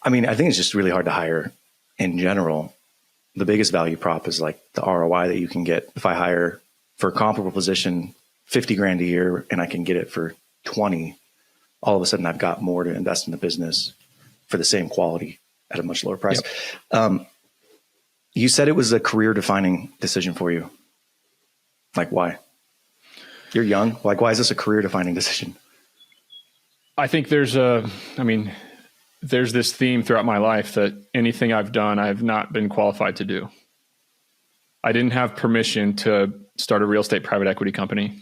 I mean, I think it's just really hard to hire in general. The biggest value prop is like the ROI that you can get. If I hire for a comparable position, 50 grand a year, and I can get it for 20, all of a sudden I've got more to invest in the business for the same quality at a much lower price. Yep. You said it was a career defining decision for you. Like, why? You're young. Like, why is this a career defining decision? I think there's this theme throughout my life that anything I've done, I have not been qualified to do. I didn't have permission to start a real estate private equity company.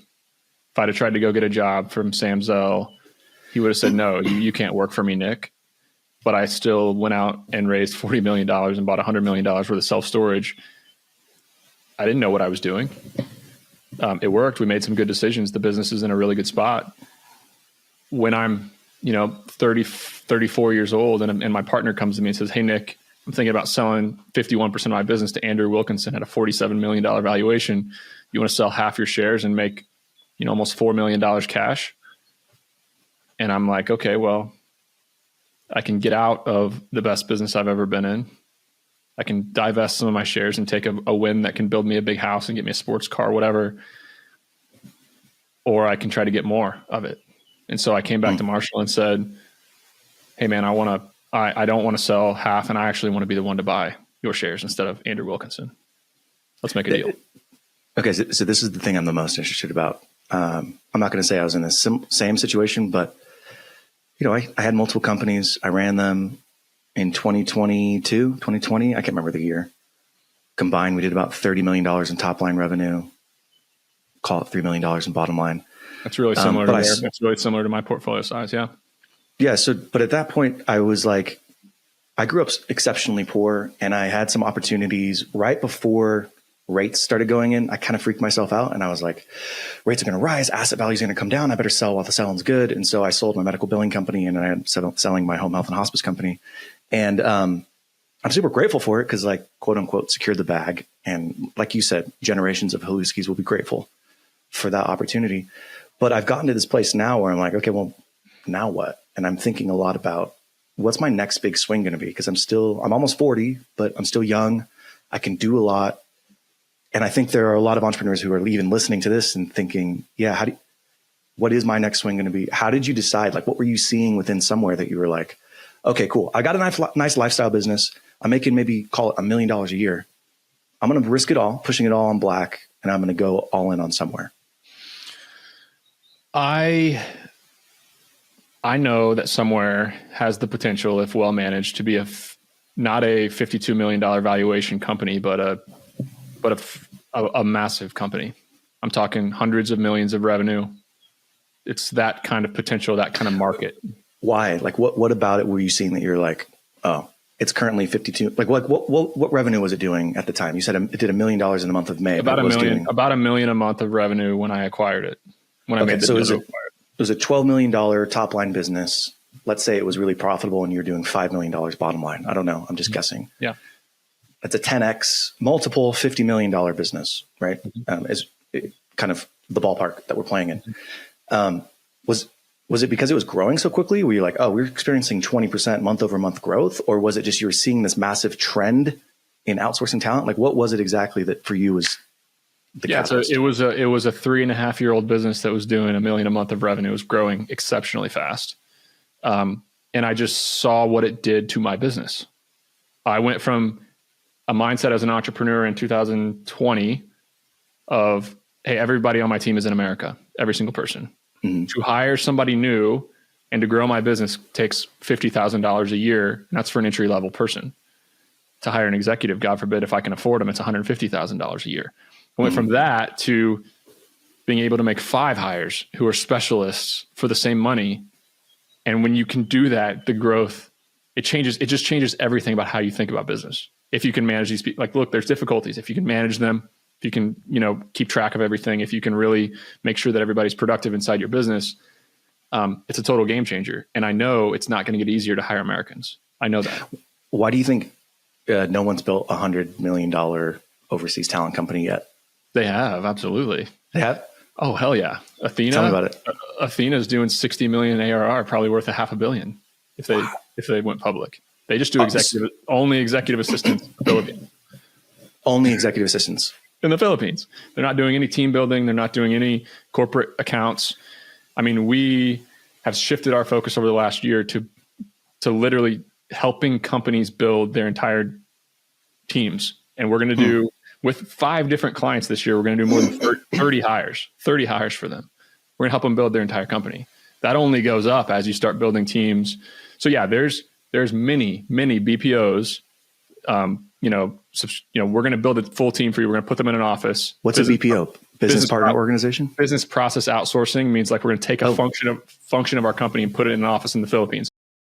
If I'd have tried to go get a job from Sam Zell, he would have said, no, you can't work for me, Nick. But I still went out and raised $40 million and bought $100 million worth of self-storage. I didn't know what I was doing. It worked. We made some good decisions. The business is in a really good spot. When I'm 30, 34 years old and my partner comes to me and says, hey, Nick, I'm thinking about selling 51% of my business to Andrew Wilkinson at a $47 million valuation. You want to sell half your shares and make, almost $4 million cash? And I'm like, okay, well, I can get out of the best business I've ever been in. I can divest some of my shares and take a win that can build me a big house and get me a sports car, whatever. Or I can try to get more of it. And so I came back to Marshall and said, hey man, I don't want to sell half, and I actually want to be the one to buy your shares instead of Andrew Wilkinson. Let's make a deal. Okay. So this is the thing I'm the most interested about. I'm not going to say I was in the same situation, but I had multiple companies. I ran them in 2020. I can't remember the year. Combined, we did about $30 million in top line revenue. Call it $3 million in bottom line. That's really similar That's really similar to my portfolio size. Yeah. Yeah. So, but at that point I was like, I grew up exceptionally poor, and I had some opportunities right before rates started going in. I kind of freaked myself out, and I was like, rates are going to rise, asset values are going to come down. I better sell while the selling's good. And so I sold my medical billing company, and I ended up selling my home health and hospice company. And I'm super grateful for it because, like, quote unquote, secured the bag. And like you said, generations of Haluskis will be grateful for that opportunity. But I've gotten to this place now where I'm like, okay, well, now what? And I'm thinking a lot about what's my next big swing going to be? Because I'm almost 40, but I'm still young. I can do a lot. And I think there are a lot of entrepreneurs who are even listening to this and thinking, yeah, what is my next swing going to be? How did you decide? Like, what were you seeing within somewhere that you were like, okay, cool. I got a nice lifestyle business. I'm making maybe call it $1 million a year. I'm going to risk it all, pushing it all on black, and I'm going to go all in on somewhere. I know that somewhere has the potential, if well managed, to be not a $52 million valuation company, but a massive company. I'm talking hundreds of millions of revenue. It's that kind of potential, that kind of market. Why? Like, what about it were you seeing that you're like, oh, it's currently 52? Like, what revenue was it doing at the time? You said it did $1 million in the month of May. About $1 million a month of revenue when I acquired it. When I made the deal. It was a $12 million top line business. Let's say it was really profitable and you're doing $5 million bottom line. I don't know. I'm just guessing. Yeah. That's a 10X multiple $50 million business, right? Is kind of the ballpark that we're playing in. Was it because it was growing so quickly? Were you like, oh, we're experiencing 20% month over month growth? Or was it just you were seeing this massive trend in outsourcing talent? Like, what was it exactly that for you was the catalyst? So it was a 3.5-year-old business that was doing $1 million a month of revenue. It was growing exceptionally fast. And I just saw what it did to my business. I went from a mindset as an entrepreneur in 2020 of, hey, everybody on my team is in America, every single person. Mm-hmm. To hire somebody new and to grow my business takes $50,000 a year. And that's for an entry level person. To hire an executive, God forbid, if I can afford them, it's $150,000 a year. I went from that to being able to make 5 hires who are specialists for the same money. And when you can do that, the growth, it just changes everything about how you think about business. If you can manage these people, like, look, there's difficulties. If you can manage them, if you can, keep track of everything, if you can really make sure that everybody's productive inside your business, it's a total game changer. And I know it's not going to get easier to hire Americans. I know that. Why do you think no one's built $100 million overseas talent company yet? They have, absolutely. They have? Oh, hell yeah. Athena. Tell me about it. Athena's doing 60 million ARR, probably worth $500 million if they went public. They just do only executive assistants in the Philippines. Only executive assistants in the Philippines. They're not doing any team building. They're not doing any corporate accounts. I mean, we have shifted our focus over the last year to literally helping companies build their entire teams. And we're going to do, with 5 different clients this year, we're going to do more than 30 hires for them. We're going to help them build their entire company. That only goes up as you start building teams. So yeah, there's many BPOs. We're going to build a full team for you. We're going to put them in an office. What's a BPO? Business partner organization? Business process outsourcing means like we're going to take a function of our company and put it in an office in the Philippines.